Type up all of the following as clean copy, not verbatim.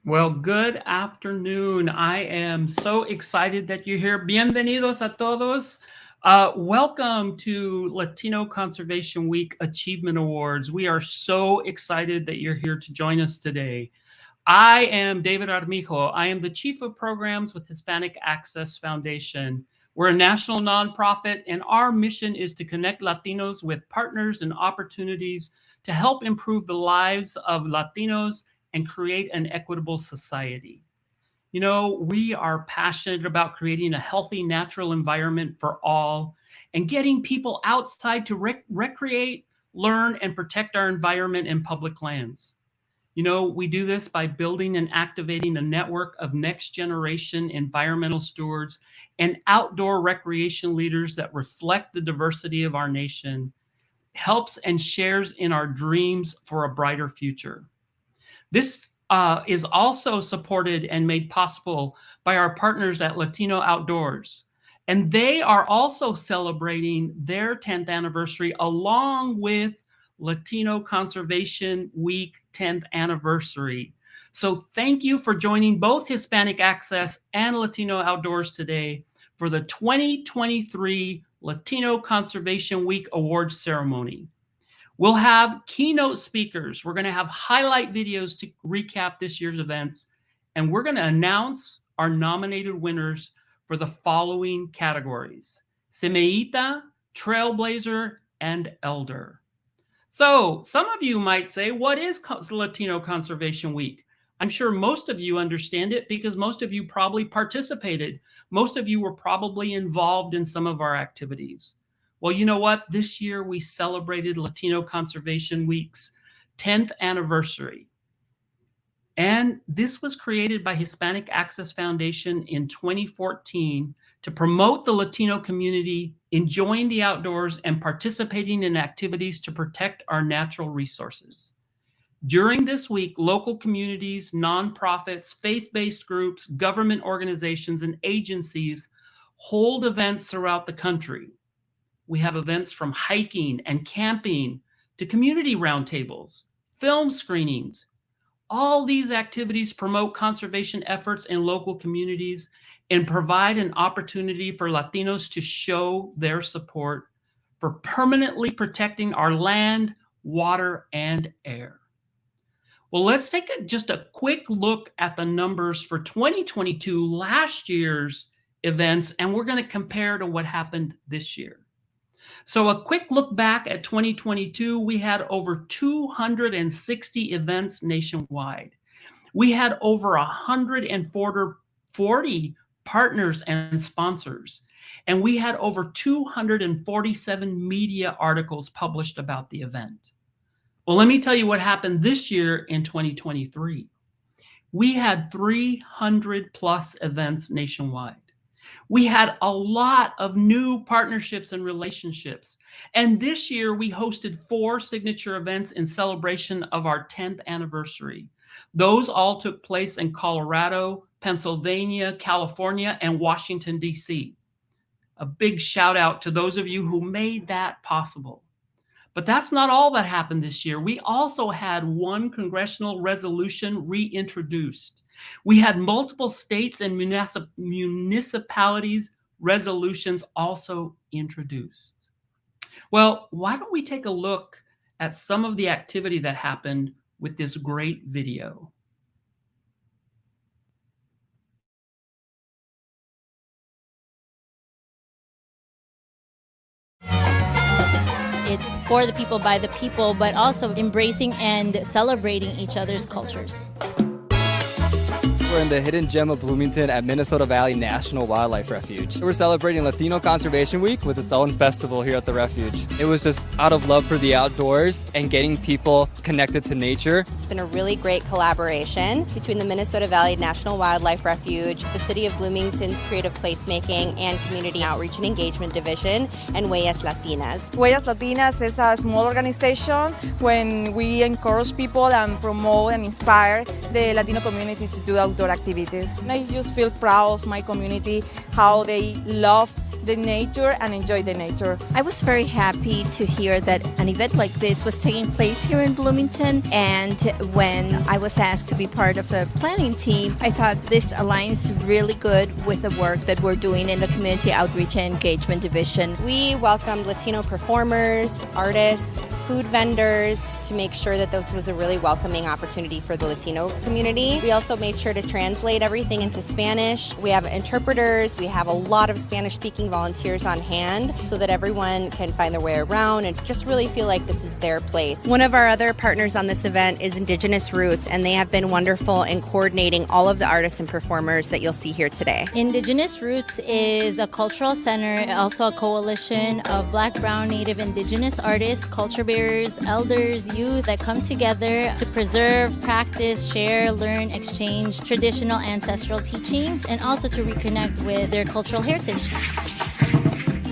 Well, good afternoon. I am so excited that you're here. Bienvenidos a todos. Welcome to Latino Conservation Week Achievement Awards. We are so excited that you're here to join us today. I am David Armijo. I am the Chief of Programs with Hispanic Access Foundation. We're a national nonprofit, and our mission is to connect Latinos with partners and opportunities to help improve the lives of Latinos and create an equitable society. You know, we are passionate about creating a healthy, natural environment for all and getting people outside to recreate, learn, and protect our environment and public lands. You know, we do this by building and activating a network of next generation environmental stewards and outdoor recreation leaders that reflect the diversity of our nation, helps and shares in our dreams for a brighter future. This is also supported and made possible by our partners at Latino Outdoors. And they are also celebrating their 10th anniversary along with Latino Conservation Week 10th anniversary. So thank you for joining both Hispanic Access and Latino Outdoors today for the 2023 Latino Conservation Week Awards ceremony. We'll have keynote speakers. We're going to have highlight videos to recap this year's events, and we're going to announce our nominated winners for the following categories: Semeita, Trailblazer, and Elder. So some of you might say, what is Latino Conservation Week? I'm sure most of you understand it because most of you probably participated. Most of you were probably involved in some of our activities. Well, you know what? This year we celebrated Latino Conservation Week's 10th anniversary. And this was created by Hispanic Access Foundation in 2014 to promote the Latino community enjoying the outdoors and participating in activities to protect our natural resources. During this week, local communities, nonprofits, faith-based groups, government organizations, and agencies hold events throughout the country. We have events from hiking and camping to community roundtables, film screenings. All these activities promote conservation efforts in local communities and provide an opportunity for Latinos to show their support for permanently protecting our land, water, and air. Well, let's take just a quick look at the numbers for 2022, last year's events, and we're going to compare to what happened this year. So a quick look back at 2022, we had over 260 events nationwide. We had over 140 partners and sponsors, and we had over 247 media articles published about the event. Well, let me tell you what happened this year in 2023. We had 300 plus events nationwide. We had a lot of new partnerships and relationships. And this year we hosted 4 signature events in celebration of our 10th anniversary. Those all took place in Colorado, Pennsylvania, California, and Washington, D.C. A big shout out to those of you who made that possible. But that's not all that happened this year. We also had one congressional resolution reintroduced. We had multiple states and municipalities resolutions also introduced. Well, why don't we take a look at some of the activity that happened with this great video? It's for the people, by the people, but also embracing and celebrating each other's cultures. We're in the hidden gem of Bloomington at Minnesota Valley National Wildlife Refuge. We're celebrating Latino Conservation Week with its own festival here at the refuge. It was just out of love for the outdoors and getting people connected to nature. It's been a really great collaboration between the Minnesota Valley National Wildlife Refuge, the City of Bloomington's Creative Placemaking and Community Outreach and Engagement Division, and Huellas Latinas. Huellas Latinas is a small organization when we encourage people and promote and inspire the Latino community to do outdoor outdoor activities. And I just feel proud of my community, how they love the nature and enjoy the nature. I was very happy to hear that an event like this was taking place here in Bloomington, and when I was asked to be part of the planning team, I thought this aligns really good with the work that we're doing in the Community Outreach and Engagement Division. We welcomed Latino performers, artists, food vendors to make sure that this was a really welcoming opportunity for the Latino community. We also made sure to translate everything into Spanish. We have interpreters. We have a lot of Spanish-speaking volunteers on hand so that everyone can find their way around and just really feel like this is their place. One of our other partners on this event is Indigenous Roots, and they have been wonderful in coordinating all of the artists and performers that you'll see here today. Indigenous Roots is a cultural center, also a coalition of Black, Brown, Native, Indigenous artists, culture bearers, elders, youth that come together to preserve, practice, share, learn, exchange traditional ancestral teachings, and also to reconnect with their cultural heritage.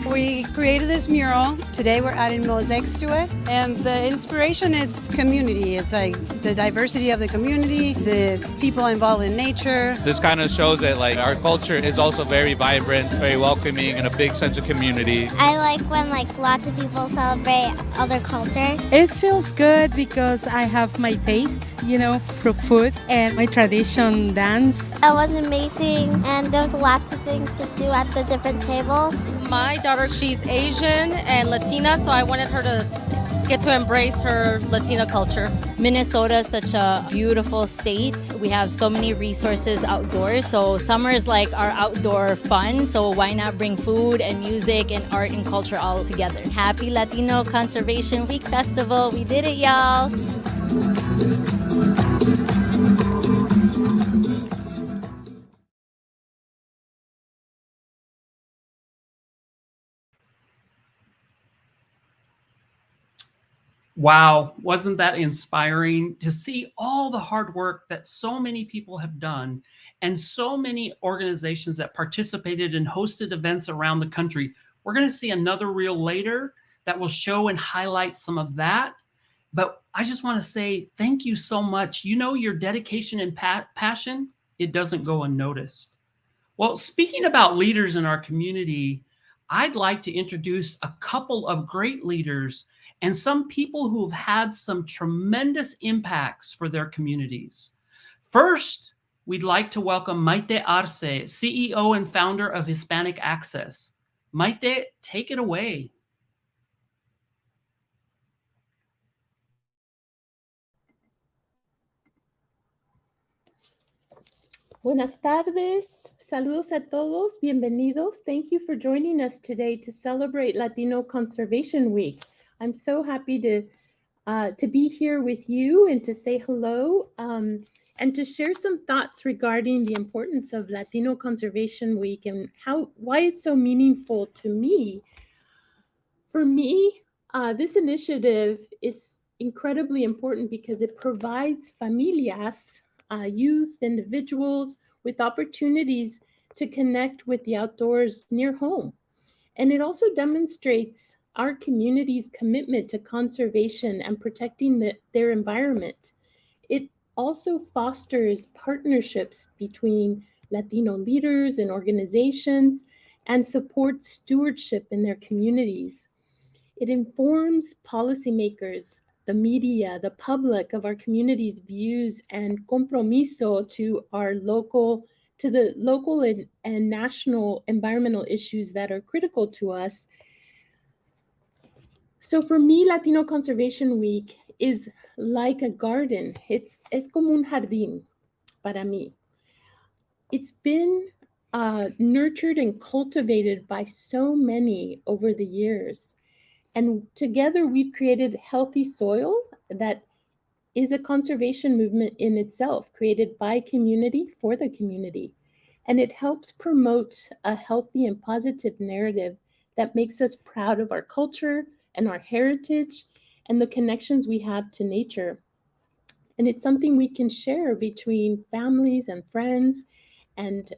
We created this mural. Today we're adding mosaics to it. And the inspiration is community. It's like the diversity of the community, the people involved in nature. This kind of shows that like our culture is also very vibrant, very welcoming, and a big sense of community. I like when lots of people celebrate other culture. It feels good because I have my taste, for food and my tradition dance. It was amazing, and there was lots of things to do at the different tables. My daughter, she's Asian and Latina, so I wanted her to get to embrace her Latina culture. Minnesota is such a beautiful state. We have so many resources outdoors. So summer is like our outdoor fun. So why not bring food and music and art and culture all together? Happy Latino Conservation Week Festival. We did it, y'all. Wow, wasn't that inspiring to see all the hard work that so many people have done and so many organizations that participated and hosted events around the country. We're going to see another reel later that will show and highlight some of that. But I just want to say thank you so much. Your dedication and passion, it doesn't go unnoticed. Well, speaking about leaders in our community, I'd like to introduce a couple of great leaders and some people who have had some tremendous impacts for their communities. First, we'd like to welcome Maite Arce, CEO and founder of Hispanic Access. Maite, take it away. Buenas tardes, saludos a todos, bienvenidos. Thank you for joining us today to celebrate Latino Conservation Week. I'm so happy to be here with you and to say hello and to share some thoughts regarding the importance of Latino Conservation Week and why it's so meaningful to me. For me, this initiative is incredibly important because it provides familias, youth, individuals with opportunities to connect with the outdoors near home. And it also demonstrates our community's commitment to conservation and protecting their environment. It also fosters partnerships between Latino leaders and organizations and supports stewardship in their communities. It informs policymakers, the media, the public of our community's views and compromiso to the local and national environmental issues that are critical to us. So for me, Latino Conservation Week is like a garden. Es como un jardín para mí. It's been nurtured and cultivated by so many over the years. And together we've created healthy soil that is a conservation movement in itself, created by community for the community. And it helps promote a healthy and positive narrative that makes us proud of our culture and our heritage and the connections we have to nature. And it's something we can share between families and friends and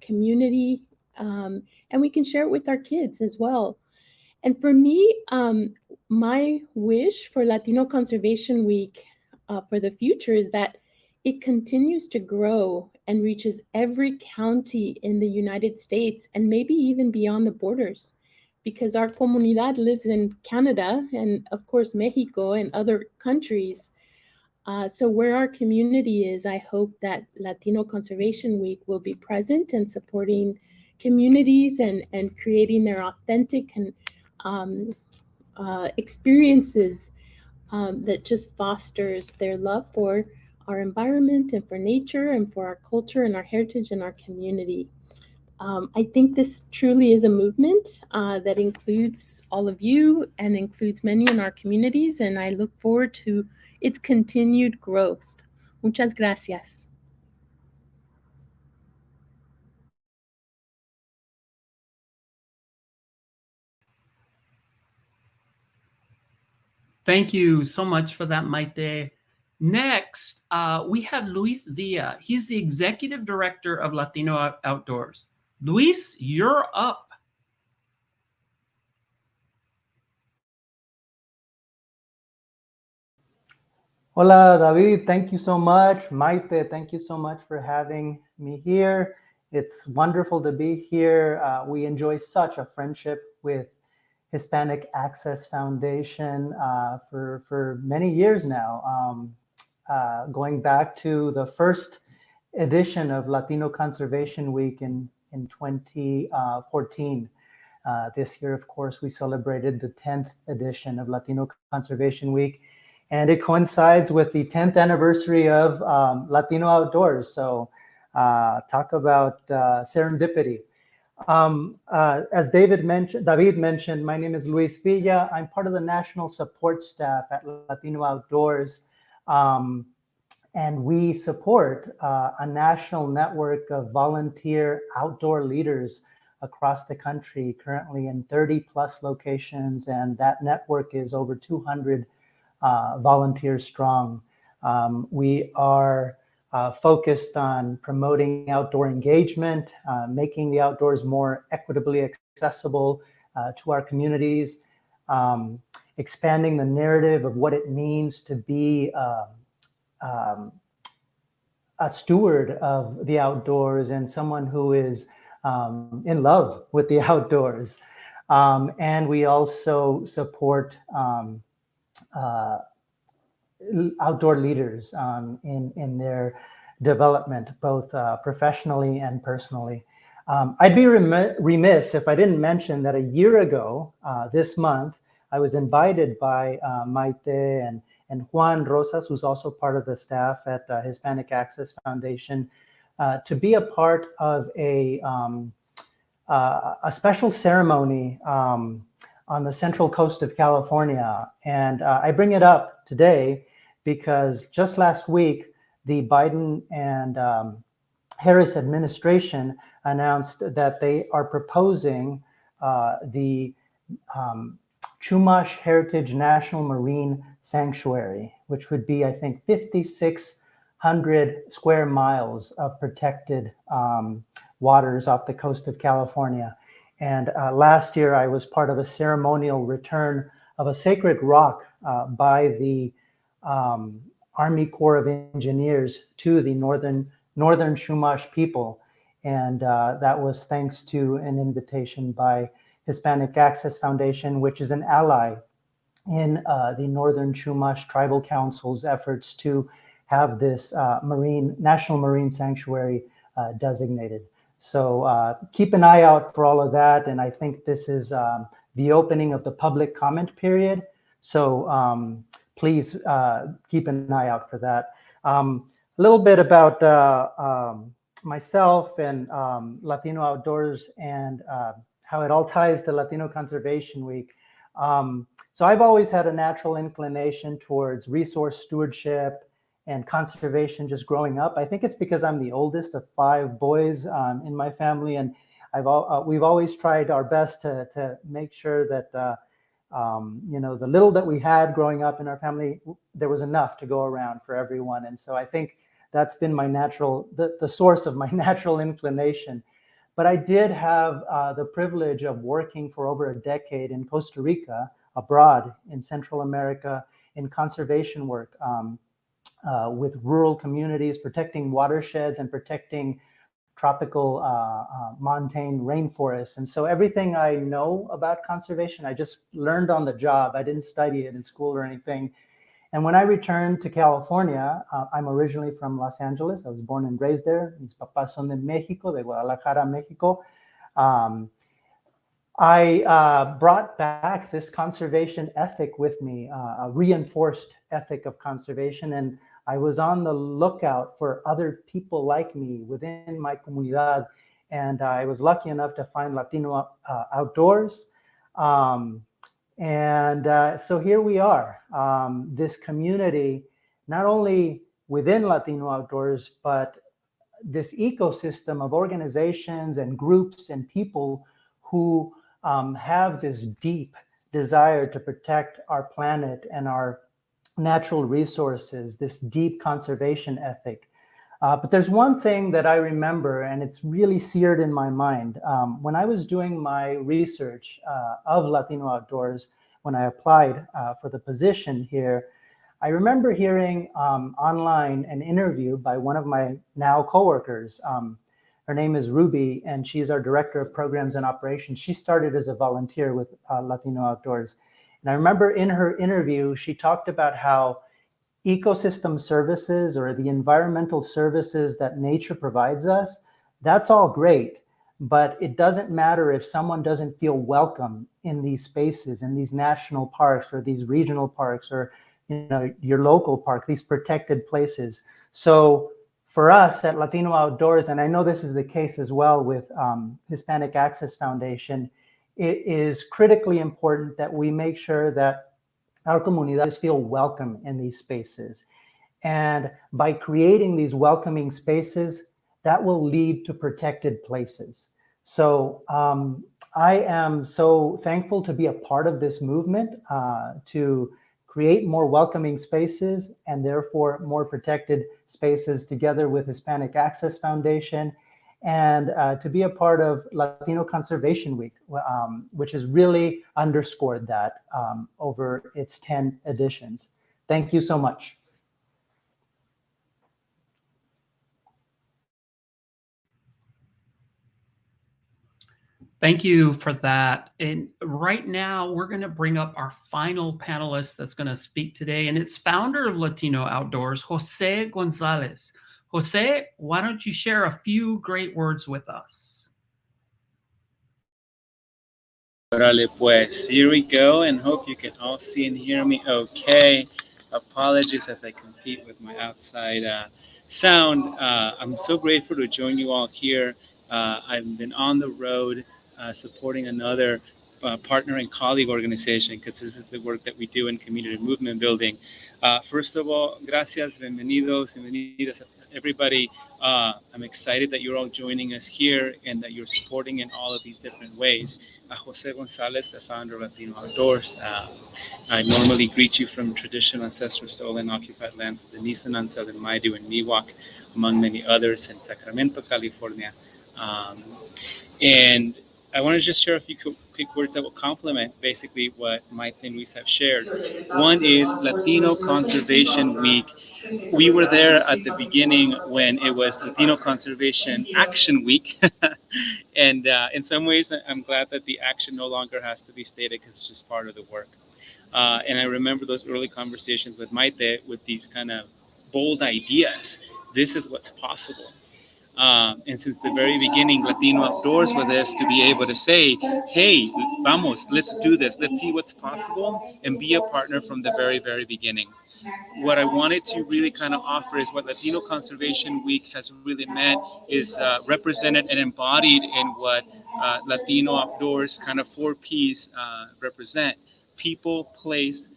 community, and we can share it with our kids as well. And for me, my wish for Latino Conservation Week for the future is that it continues to grow and reaches every county in the United States and maybe even beyond the borders, because our comunidad lives in Canada and, of course, Mexico and other countries. So where our community is, I hope that Latino Conservation Week will be present and supporting communities and creating their authentic and experiences that just fosters their love for our environment and for nature and for our culture and our heritage and our community. I think this truly is a movement that includes all of you and includes many in our communities, and I look forward to its continued growth. Muchas gracias. Thank you so much for that, Maite. Next, we have Luis Villa. He's the Executive Director of Latino Outdoors. Luis, you're up. Hola, David. Thank you so much. Maite, thank you so much for having me here. It's wonderful to be here. We enjoy such a friendship with Hispanic Access Foundation for many years now, going back to the first edition of Latino Conservation Week in 2014. This year, of course, we celebrated the 10th edition of Latino Conservation Week, and it coincides with the 10th anniversary of Latino Outdoors. So talk about serendipity. As David mentioned, my name is Luis Villa. I'm part of the national support staff at Latino Outdoors. And we support a national network of volunteer outdoor leaders across the country, currently in 30 plus locations. And that network is over 200 volunteers strong. We are focused on promoting outdoor engagement, making the outdoors more equitably accessible to our communities, expanding the narrative of what it means to be a steward of the outdoors and someone who is in love with the outdoors. And we also support outdoor leaders in their development, both professionally and personally. I'd be remiss if I didn't mention that a year ago, this month, I was invited by Maite and Juan Rosas, who's also part of the staff at Hispanic Access Foundation, to be a part of a special ceremony on the central coast of California. And I bring it up today because just last week, the Biden and Harris administration announced that they are proposing the Chumash Heritage National Marine Sanctuary, which would be, I think, 5,600 square miles of protected waters off the coast of California. And last year, I was part of a ceremonial return of a sacred rock by the Army Corps of Engineers to the Northern Chumash people. And that was thanks to an invitation by Hispanic Access Foundation, which is an ally in the Northern Chumash Tribal Council's efforts to have this National Marine Sanctuary designated. So keep an eye out for all of that. And I think this is the opening of the public comment period. So please keep an eye out for that. A little bit about myself and Latino Outdoors and how it all ties to Latino Conservation Week. So I've always had a natural inclination towards resource stewardship and conservation just growing up. I think it's because I'm the oldest of 5 boys in my family, and we've always tried our best to make sure that the little that we had growing up in our family, there was enough to go around for everyone. And so I think that's been my the source of my natural inclination. But I did have the privilege of working for over a decade in Costa Rica, abroad in Central America, in conservation work. with rural communities, protecting watersheds and protecting tropical montane rainforests. And so everything I know about conservation, I just learned on the job. I didn't study it in school or anything. And when I returned to California, I'm originally from Los Angeles. I was born and raised there. Mis papás son de México, de Guadalajara, Mexico. I brought back this conservation ethic with me, a reinforced ethic of conservation. And I was on the lookout for other people like me within my comunidad. And I was lucky enough to find Latino Outdoors. So here we are, this community, not only within Latino Outdoors, but this ecosystem of organizations and groups and people who have this deep desire to protect our planet and our natural resources, this deep conservation ethic. But there's one thing that I remember, and it's really seared in my mind. When I was doing my research of Latino Outdoors, when I applied for the position here, I remember hearing online an interview by one of my now coworkers. Her name is Ruby, and she's our Director of Programs and Operations. She started as a volunteer with Latino Outdoors. And I remember in her interview, she talked about how ecosystem services or the environmental services that nature provides us, that's all great, but it doesn't matter if someone doesn't feel welcome in these spaces, in these national parks or these regional parks or your local park, these protected places. So for us at Latino Outdoors, and I know this is the case as well with Hispanic Access Foundation, it is critically important that we make sure that our comunidades feel welcome in these spaces. And by creating these welcoming spaces, that will lead to protected places. So I am so thankful to be a part of this movement to create more welcoming spaces and therefore more protected spaces together with Hispanic Access Foundation, and to be a part of Latino Conservation Week, which has really underscored that over its 10 editions. Thank you so much. Thank you for that. And right now, we're going to bring up our final panelist that's going to speak today, and it's founder of Latino Outdoors, Jose Gonzalez. Jose, why don't you share a few great words with us? Orale pues, here we go, and hope you can all see and hear me okay. Apologies as I compete with my outside sound. I'm so grateful to join you all here. I've been on the road supporting another partner and colleague organization, because this is the work that we do in community movement building. First of all, gracias, bienvenidos, bienvenidas everybody. I'm excited that you're all joining us here and that you're supporting in all of these different ways. Jose Gonzalez, the founder of Latino Outdoors. I normally greet you from traditional ancestral stolen occupied lands of the Nisenan, Southern Maidu, and Miwok, among many others, in Sacramento, California. And I want to just share a few quick words that will complement basically what Maite and Luis have shared. One is Latino Conservation Week. We were there at the beginning when it was Latino Conservation Action Week. And in some ways, I'm glad that the action no longer has to be stated, because it's just part of the work. And I remember those early conversations with Maite with these kind of bold ideas. This is what's possible. And since the very beginning, Latino Outdoors with us to be able to say, hey, vamos, let's do this. Let's see what's possible and be a partner from the very, very beginning. What I wanted to really kind of offer is what Latino Conservation Week has really meant is represented and embodied in what Latino Outdoors kind of 4 Ps represent: people, place,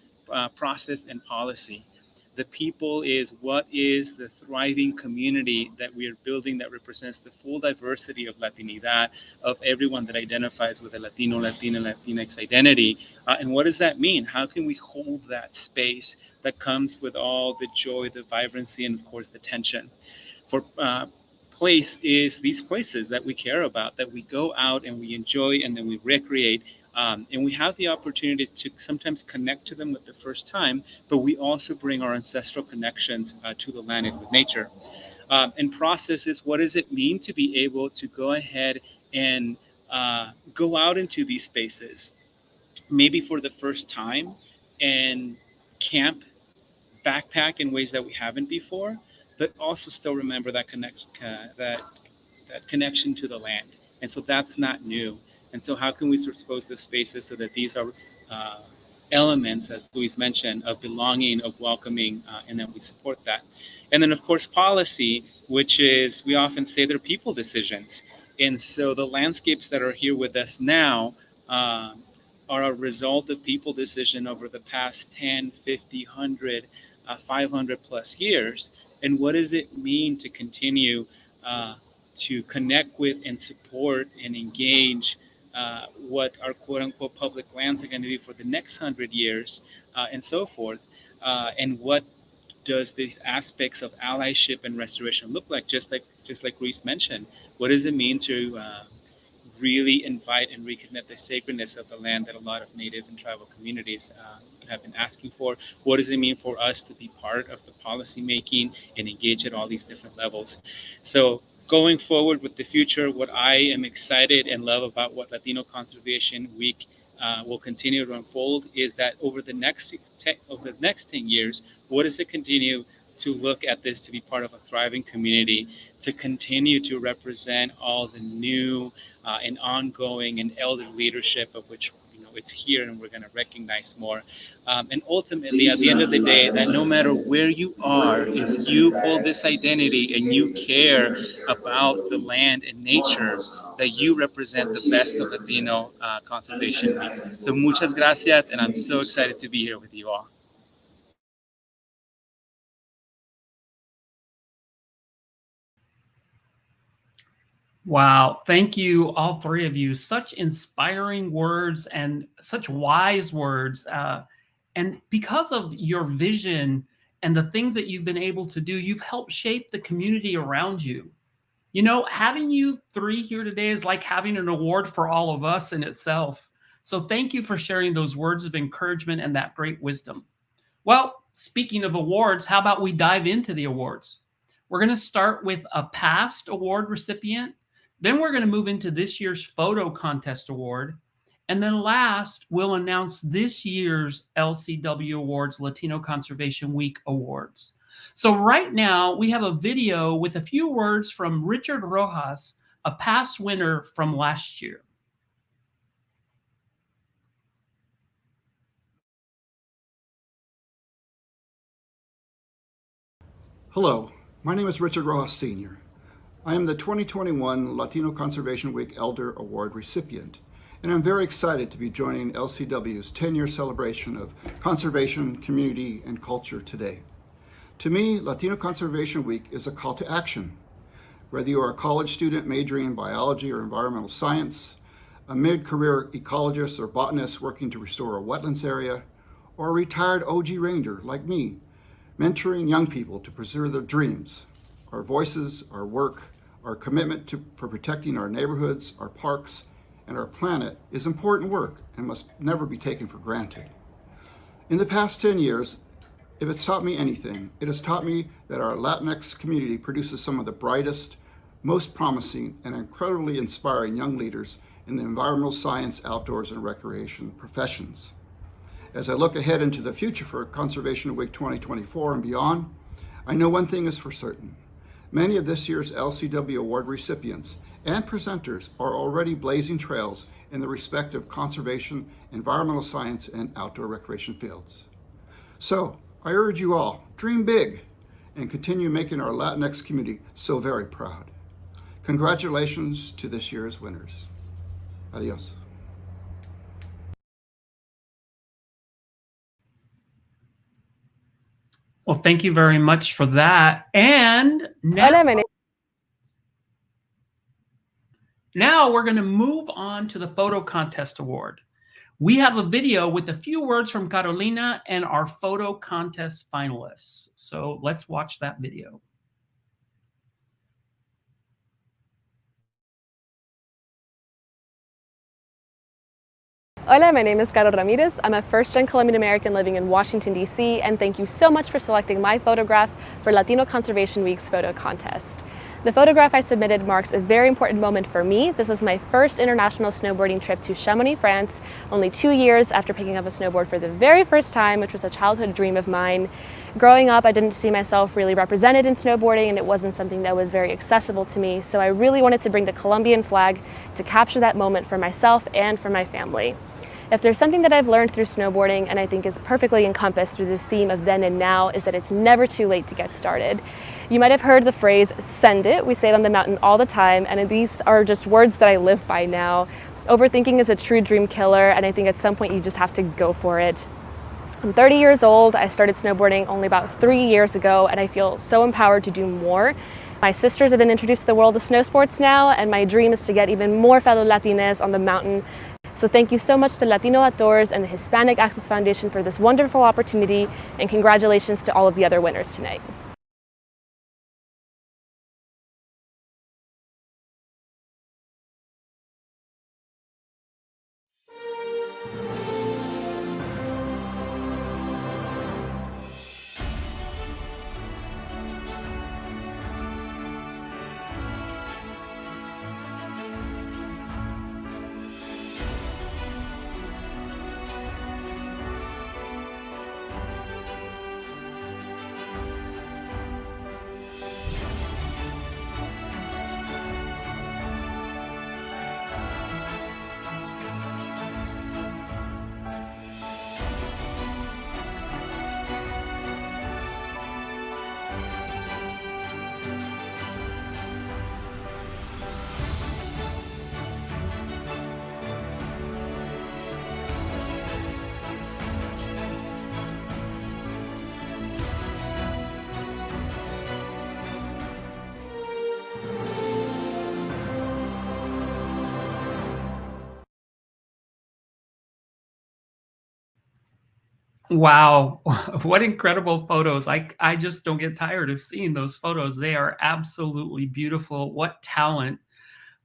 process, and policy. The people is what is the thriving community that we are building that represents the full diversity of Latinidad, of everyone that identifies with a Latino, Latina, Latinx identity. And what does that mean? How can we hold that space that comes with all the joy, the vibrancy, and of course the tension? For place is these places that we care about, that we go out and we enjoy and then we recreate And we have the opportunity to sometimes connect to them with the first time, but we also bring our ancestral connections to the land and with nature. And process is, what does it mean to be able to go ahead and go out into these spaces, maybe for the first time, and camp, backpack in ways that we haven't before, but also still remember that connection to the land. And so that's not new. And so how can we expose those spaces so that these are elements, as Luis mentioned, of belonging, of welcoming, and that we support that. And then, of course, policy, which is, we often say they're people decisions. And so the landscapes that are here with us now are a result of people decision over the past 10, 50, 100, 500 plus years. And what does it mean to continue to connect with and support and engage what our quote unquote public lands are going to be for the next 100 years and so forth? And what does these aspects of allyship and restoration look like? Just like Reese mentioned, what does it mean to really invite and reconnect the sacredness of the land that a lot of Native and tribal communities have been asking for? What does it mean for us to be part of the policy making and engage at all these different levels? So going forward with the future, what I am excited and love about what Latino Conservation Week will continue to unfold is that over the next 10 years, what does it continue to look at this to be part of a thriving community, to continue to represent all the new and ongoing and elder leadership of which it's here and we're going to recognize more. And ultimately, at the end of the day, that no matter where you are, if you hold this identity and you care about the land and nature, that you represent the best of Latino Conservation Weeks. So muchas gracias, and I'm so excited to be here with you all. Wow. Thank you, all three of you. Such inspiring words and such wise words. And because of your vision and the things that you've been able to do, you've helped shape the community around you. You know, having you three here today is like having an award for all of us in itself. So thank you for sharing those words of encouragement and that great wisdom. Well, speaking of awards, how about we dive into the awards? We're going to start with a past award recipient. Then we're going to move into this year's photo contest award. And then last, we'll announce this year's LCW Awards Latino Conservation Week Awards. So right now, we have a video with a few words from Richard Rojas, a past winner from last year. Hello, my name is Richard Rojas Sr. I am the 2021 Latino Conservation Week Elder Award recipient, and I'm very excited to be joining LCW's 10-year celebration of conservation, community, and culture today. To me, Latino Conservation Week is a call to action. Whether you are a college student majoring in biology or environmental science, a mid-career ecologist or botanist working to restore a wetlands area, or a retired OG ranger like me, mentoring young people to preserve their dreams, our voices, our work, our commitment for protecting our neighborhoods, our parks, and our planet is important work and must never be taken for granted. In the past 10 years, if it's taught me anything, it has taught me that our Latinx community produces some of the brightest, most promising, and incredibly inspiring young leaders in the environmental science, outdoors, and recreation professions. As I look ahead into the future for Conservation Week 2024 and beyond, I know one thing is for certain. Many of this year's LCW Award recipients and presenters are already blazing trails in the respective conservation, environmental science, and outdoor recreation fields. So I urge you all, dream big and continue making our Latinx community so very proud. Congratulations to this year's winners. Adios. Well, thank you very much for that. And now we're going to move on to the photo contest award. We have a video with a few words from Carolina and our photo contest finalists. So let's watch that video. Hola, my name is Caro Ramirez. I'm a first-gen Colombian American living in Washington, D.C., and thank you so much for selecting my photograph for Latino Conservation Week's photo contest. The photograph I submitted marks a very important moment for me. This is my first international snowboarding trip to Chamonix, France, only 2 years after picking up a snowboard for the very first time, which was a childhood dream of mine. Growing up, I didn't see myself really represented in snowboarding, and it wasn't something that was very accessible to me, so I really wanted to bring the Colombian flag to capture that moment for myself and for my family. If there's something that I've learned through snowboarding, and I think is perfectly encompassed through this theme of then and now, is that it's never too late to get started. You might have heard the phrase, send it. We say it on the mountain all the time, and these are just words that I live by now. Overthinking is a true dream killer, and I think at some point you just have to go for it. I'm 30 years old. I started snowboarding only about 3 years ago, and I feel so empowered to do more. My sisters have been introduced to the world of snow sports now, and my dream is to get even more fellow Latinas on the mountain. So thank you so much to Latino Outdoors and the Hispanic Access Foundation for this wonderful opportunity, and congratulations to all of the other winners tonight. Wow, what incredible photos. I just don't get tired of seeing those photos. They are absolutely beautiful. What talent.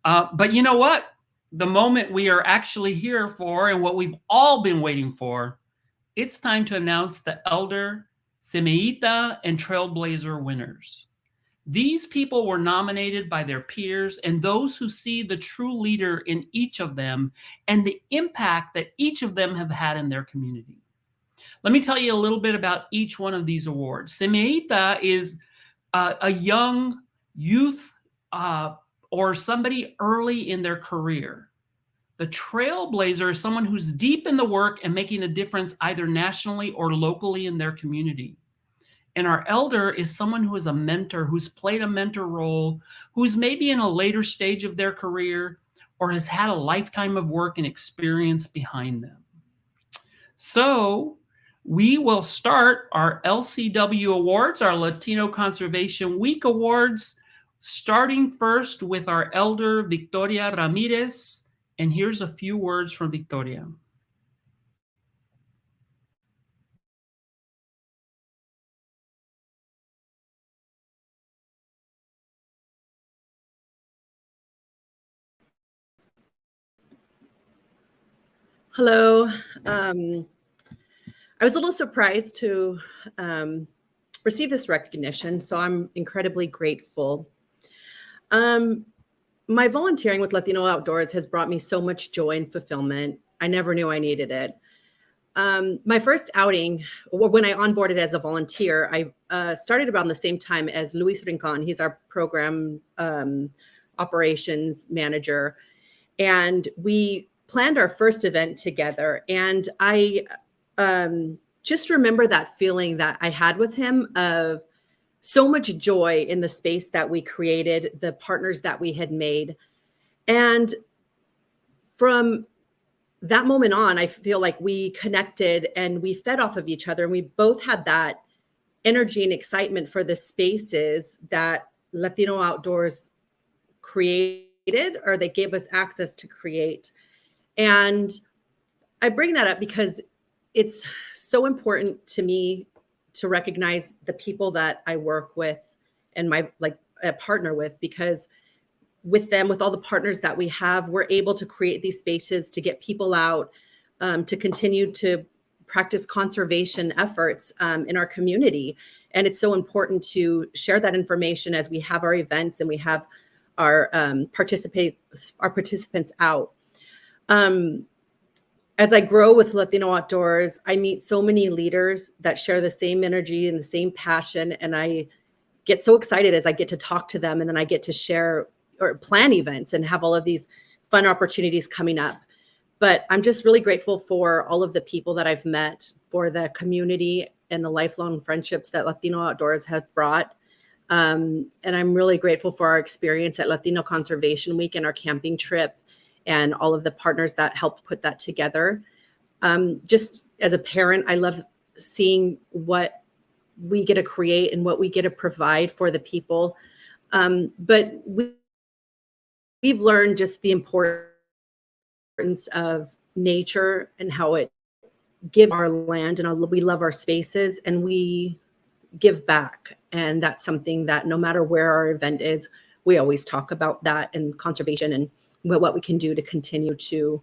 But you know what? The moment we are actually here for, and what we've all been waiting for, it's time to announce the Elder, Semillita, and Trailblazer winners. These people were nominated by their peers and those who see the true leader in each of them and the impact that each of them have had in their community. Let me tell you a little bit about each one of these awards. Semillita is a young youth or somebody early in their career. The Trailblazer is someone who's deep in the work and making a difference either nationally or locally in their community. And our Elder is someone who is a mentor, who's played a mentor role, who's maybe in a later stage of their career or has had a lifetime of work and experience behind them. So we will start our LCW Awards, our Latino Conservation Week Awards, starting first with our Elder, Victoria Ramirez. And here's a few words from Victoria. Hello. I was a little surprised to receive this recognition, so I'm incredibly grateful. My volunteering with Latino Outdoors has brought me so much joy and fulfillment. I never knew I needed it. My first outing, when I onboarded as a volunteer, I started around the same time as Luis Rincon. He's our program operations manager. And we planned our first event together. And I just remember that feeling that I had with him of so much joy in the space that we created, the partners that we had made. And from that moment on, I feel like we connected and we fed off of each other. And we both had that energy and excitement for the spaces that Latino Outdoors created, or they gave us access to create. And I bring that up because it's so important to me to recognize the people that I work with and my partner with, because with them, with all the partners that we have, we're able to create these spaces to get people out, to continue to practice conservation efforts in our community. And it's so important to share that information as we have our events and we have our participants out. As I grow with Latino Outdoors, I meet so many leaders that share the same energy and the same passion. And I get so excited as I get to talk to them, and then I get to share or plan events and have all of these fun opportunities coming up. But I'm just really grateful for all of the people that I've met, for the community and the lifelong friendships that Latino Outdoors have brought. And I'm really grateful for our experience at Latino Conservation Week and our camping trip and all of the partners that helped put that together. Just as a parent, I love seeing what we get to create and what we get to provide for the people. But we've learned just the importance of nature and how it gives our land, and we love our spaces and we give back. And that's something that no matter where our event is, we always talk about that and conservation and what we can do to continue to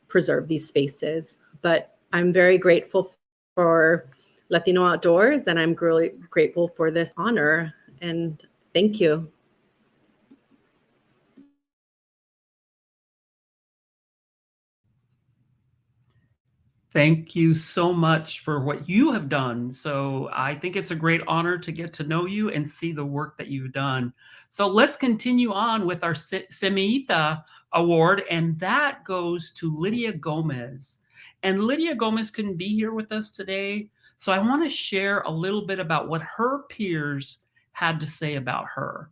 preserve these spaces. But I'm very grateful for Latino Outdoors, and I'm really grateful for this honor. And thank you. Thank you so much for what you have done. So I think it's a great honor to get to know you and see the work that you've done. So let's continue on with our Semillita Award, and that goes to Lydia Gomez. And Lydia Gomez couldn't be here with us today, so I want to share a little bit about what her peers had to say about her.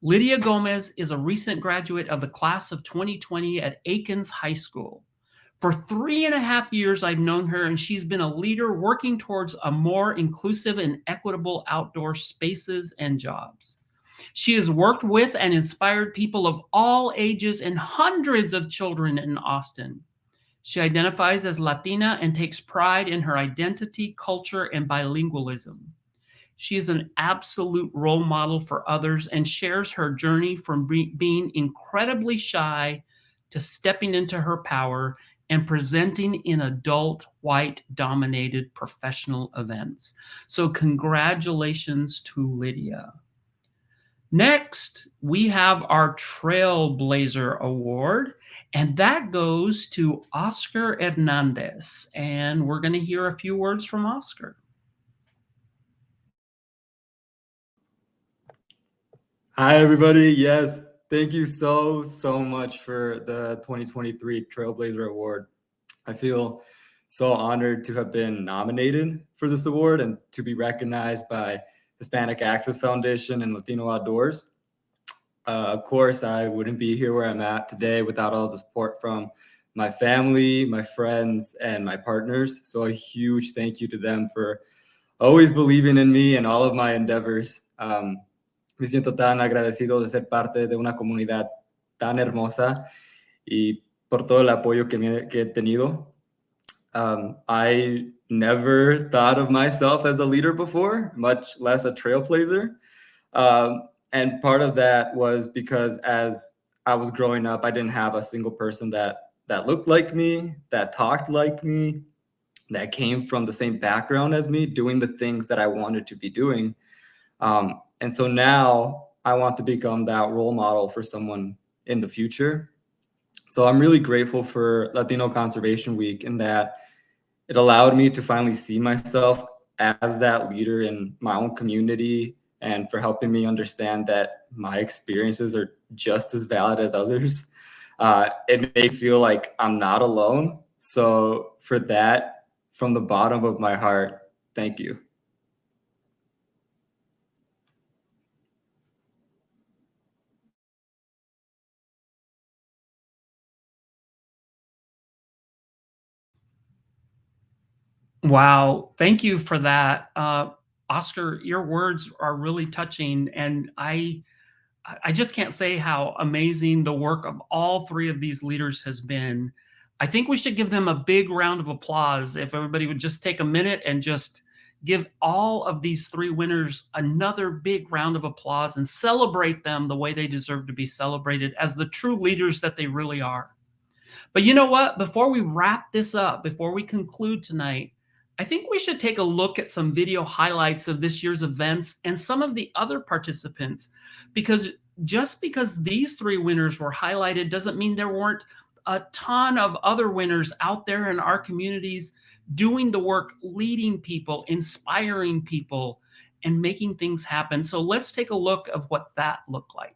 Lydia Gomez is a recent graduate of the class of 2020 at Aikens High School. For 3.5 years, I've known her, and she's been a leader working towards a more inclusive and equitable outdoor spaces and jobs. She has worked with and inspired people of all ages and hundreds of children in Austin. She identifies as Latina and takes pride in her identity, culture, and bilingualism. She is an absolute role model for others and shares her journey from being incredibly shy to stepping into her power and presenting in adult, white-dominated professional events. So congratulations to Lydia. Next, we have our Trailblazer Award, and that goes to Oscar Hernandez. And we're going to hear a few words from Oscar. Hi, everybody. Yes, thank you so much for the 2023 Trailblazer Award. I feel so honored to have been nominated for this award and to be recognized by Hispanic Access Foundation and Latino Outdoors. Of course, I wouldn't be here where I'm at today without all the support from my family, my friends, and my partners. So a huge thank you to them for always believing in me and all of my endeavors. Me siento tan agradecido de ser parte de una comunidad tan hermosa y por todo el apoyo que he tenido. I never thought of myself as a leader before, much less a trailblazer. And part of that was because as I was growing up, I didn't have a single person that looked like me, that talked like me, that came from the same background as me, doing the things that I wanted to be doing. And so now I want to become that role model for someone in the future. So I'm really grateful for Latino Conservation Week in that it allowed me to finally see myself as that leader in my own community, and for helping me understand that my experiences are just as valid as others. It made me feel like I'm not alone. So for that, from the bottom of my heart, thank you. Wow, thank you for that. Oscar, your words are really touching, and I just can't say how amazing the work of all three of these leaders has been. I think we should give them a big round of applause if everybody would just take a minute and just give all of these three winners another big round of applause and celebrate them the way they deserve to be celebrated as the true leaders that they really are. But you know what? Before we wrap this up, before we conclude tonight, I think we should take a look at some video highlights of this year's events and some of the other participants, because just because these 3 winners were highlighted doesn't mean there weren't a ton of other winners out there in our communities doing the work, leading people, inspiring people, and making things happen. So let's take a look of what that looked like.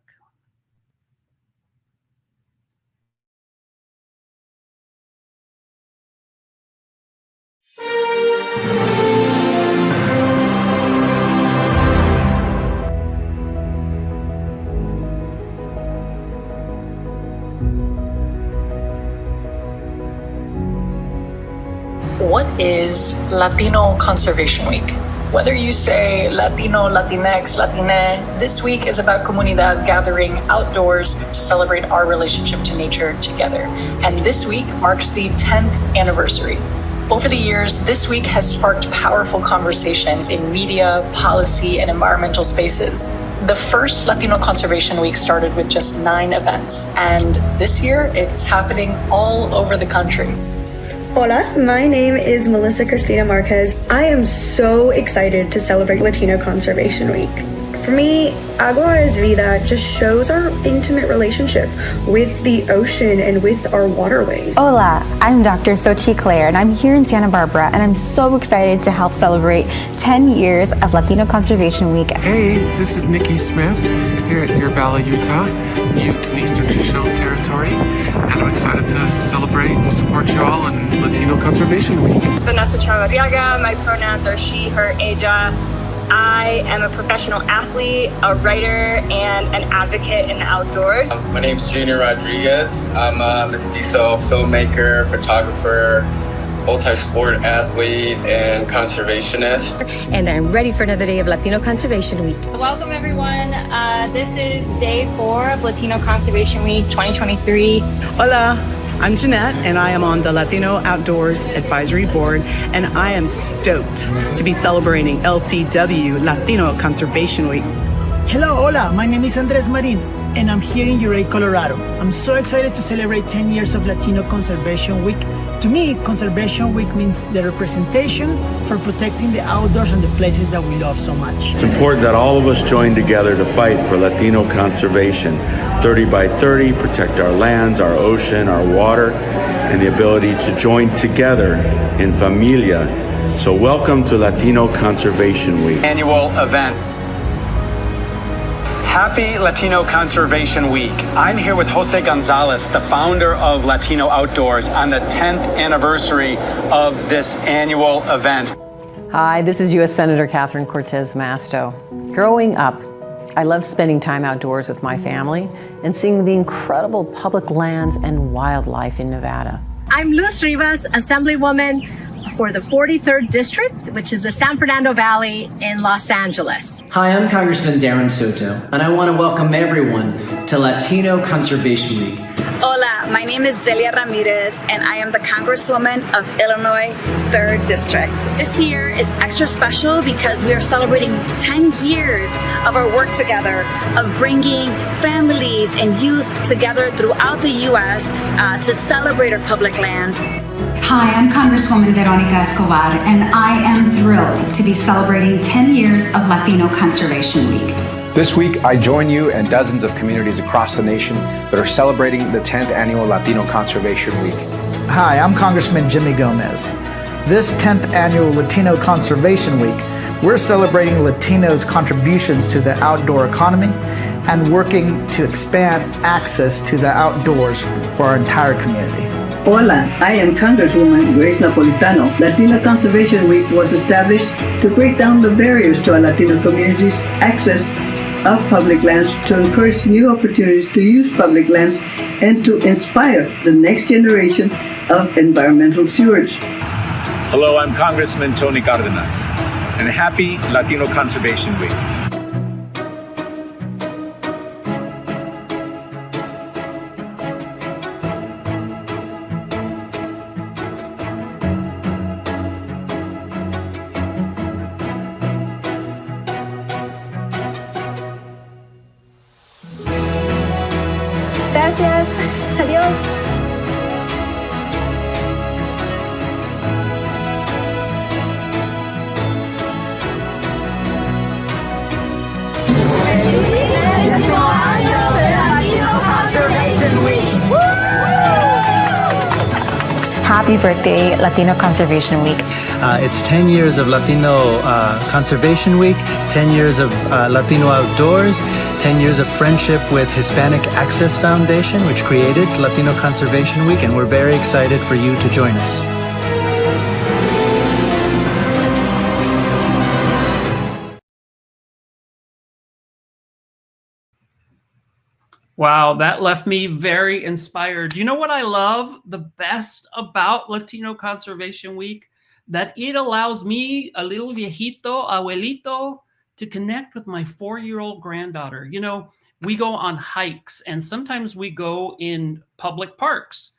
What is Latino Conservation Week? Whether you say Latino, Latinx, Latine, this week is about comunidad gathering outdoors to celebrate our relationship to nature together. And this week marks the 10th anniversary. Over the years, this week has sparked powerful conversations in media, policy, and environmental spaces. The first Latino Conservation Week started with just 9 events, and this year it's happening all over the country. Hola, my name is Melissa Cristina Marquez. I am so excited to celebrate Latino Conservation Week. For me, Agua es Vida just shows our intimate relationship with the ocean and with our waterways. Hola, I'm Dr. Xochitl Claire, and I'm here in Santa Barbara, and I'm so excited to help celebrate 10 years of Latino Conservation Week. Hey, this is Nikki Smith here at Deer Valley, Utah, Ute and Eastern Shoshone Territory, and I'm excited to celebrate and support you all in Latino Conservation Week. Vanessa Chavarriaga, my pronouns are she, her, ella. I am a professional athlete, a writer, and an advocate in the outdoors. My name is Junior Rodriguez. I'm a mestizo filmmaker, photographer, multi-sport athlete, and conservationist. And I'm ready for another day of Latino Conservation Week. Welcome, everyone. This is day 4 of Latino Conservation Week 2023. Hola. I'm Jeanette, and I am on the Latino Outdoors Advisory Board, and I am stoked to be celebrating LCW Latino Conservation Week. Hello, hola, my name is Andres Marin, and I'm here in Ouray, Colorado. I'm so excited to celebrate 10 years of Latino Conservation Week. To me, Conservation Week means the representation for protecting the outdoors and the places that we love so much. It's important that all of us join together to fight for Latino conservation. 30 by 30, protect our lands, our ocean, our water, and the ability to join together in familia. So welcome to Latino Conservation Week. Annual event. Happy Latino Conservation Week. I'm here with Jose Gonzalez, the founder of Latino Outdoors, on the 10th anniversary of this annual event. Hi, this is U.S. Senator Catherine Cortez Masto. Growing up, I loved spending time outdoors with my family and seeing the incredible public lands and wildlife in Nevada. I'm Luz Rivas, Assemblywoman for the 43rd District, which is the San Fernando Valley in Los Angeles. Hi, I'm Congressman Darren Soto, and I want to welcome everyone to Latino Conservation Week. Hola, my name is Delia Ramirez, and I am the Congresswoman of Illinois 3rd District. This year is extra special because we are celebrating 10 years of our work together, of bringing families and youth together throughout the U.S. To celebrate our public lands. Hi, I'm Congresswoman Veronica Escobar, and I am thrilled to be celebrating 10 years of Latino Conservation Week. This week, I join you and dozens of communities across the nation that are celebrating the 10th annual Latino Conservation Week. Hi, I'm Congressman Jimmy Gomez. This 10th annual Latino Conservation Week, we're celebrating Latinos' contributions to the outdoor economy and working to expand access to the outdoors for our entire community. Hola, I am Congresswoman Grace Napolitano. Latino Conservation Week was established to break down the barriers to our Latino communities' access of public lands, to encourage new opportunities to use public lands, and to inspire the next generation of environmental stewards. Hello, I'm Congressman Tony Cardenas, and happy Latino Conservation Week. Gracias. Adiós. happy birthday, Latino Conservation Week. It's 10 years of Latino Conservation Week, 10 years of Latino Outdoors, 10 years of friendship with Hispanic Access Foundation, which created Latino Conservation Week, and we're very excited for you to join us. Wow, that left me very inspired. You know what I love the best about Latino Conservation Week? That it allows me, a little viejito, abuelito, to connect with my 4-year-old granddaughter. You know, we go on hikes and sometimes we go in public parks.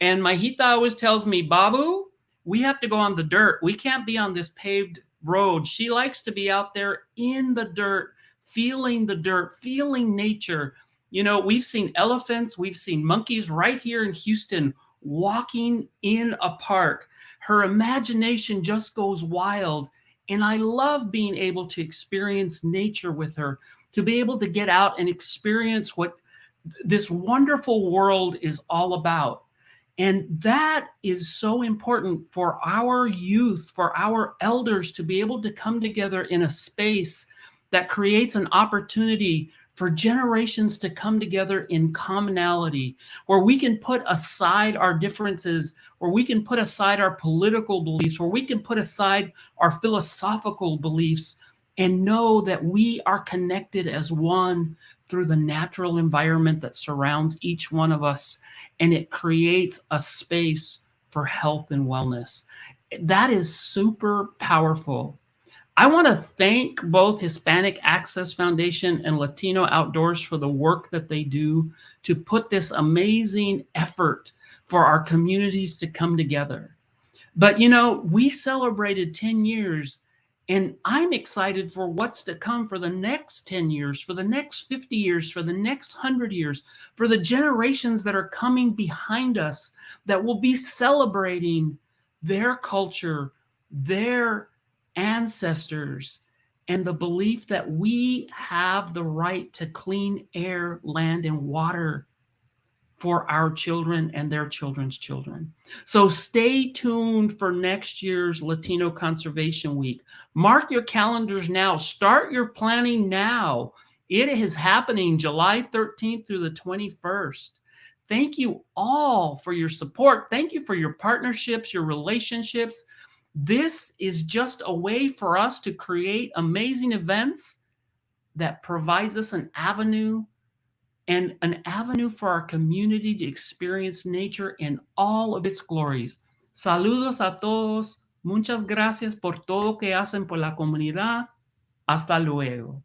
And my hita always tells me, Babu, we have to go on the dirt. We can't be on this paved road. She likes to be out there in the dirt, feeling nature. You know, we've seen elephants, we've seen monkeys right here in Houston walking in a park. Her imagination just goes wild. And I love being able to experience nature with her, to be able to get out and experience what this wonderful world is all about. And that is so important for our youth, for our elders to be able to come together in a space that creates an opportunity for generations to come together in commonality, where we can put aside our differences, where we can put aside our political beliefs, where we can put aside our philosophical beliefs and know that we are connected as one through the natural environment that surrounds each one of us. And it creates a space for health and wellness. That is super powerful. I want to thank both Hispanic Access Foundation and Latino Outdoors for the work that they do to put this amazing effort for our communities to come together. But, you know, we celebrated 10 years, and I'm excited for what's to come for the next 10 years, for the next 50 years, for the next 100 years, for the generations that are coming behind us that will be celebrating their culture, their ancestors, and the belief that we have the right to clean air, land, and water for our children and their children's children. So stay tuned for next year's Latino Conservation Week. Mark your calendars now. Start your planning now. It is happening July 13th through the 21st. Thank you all for your support. Thank you for your partnerships, your relationships. This is just a way for us to create amazing events that provides us an avenue for our community to experience nature in all of its glories. Saludos a todos. Muchas gracias por todo que hacen por la comunidad. Hasta luego.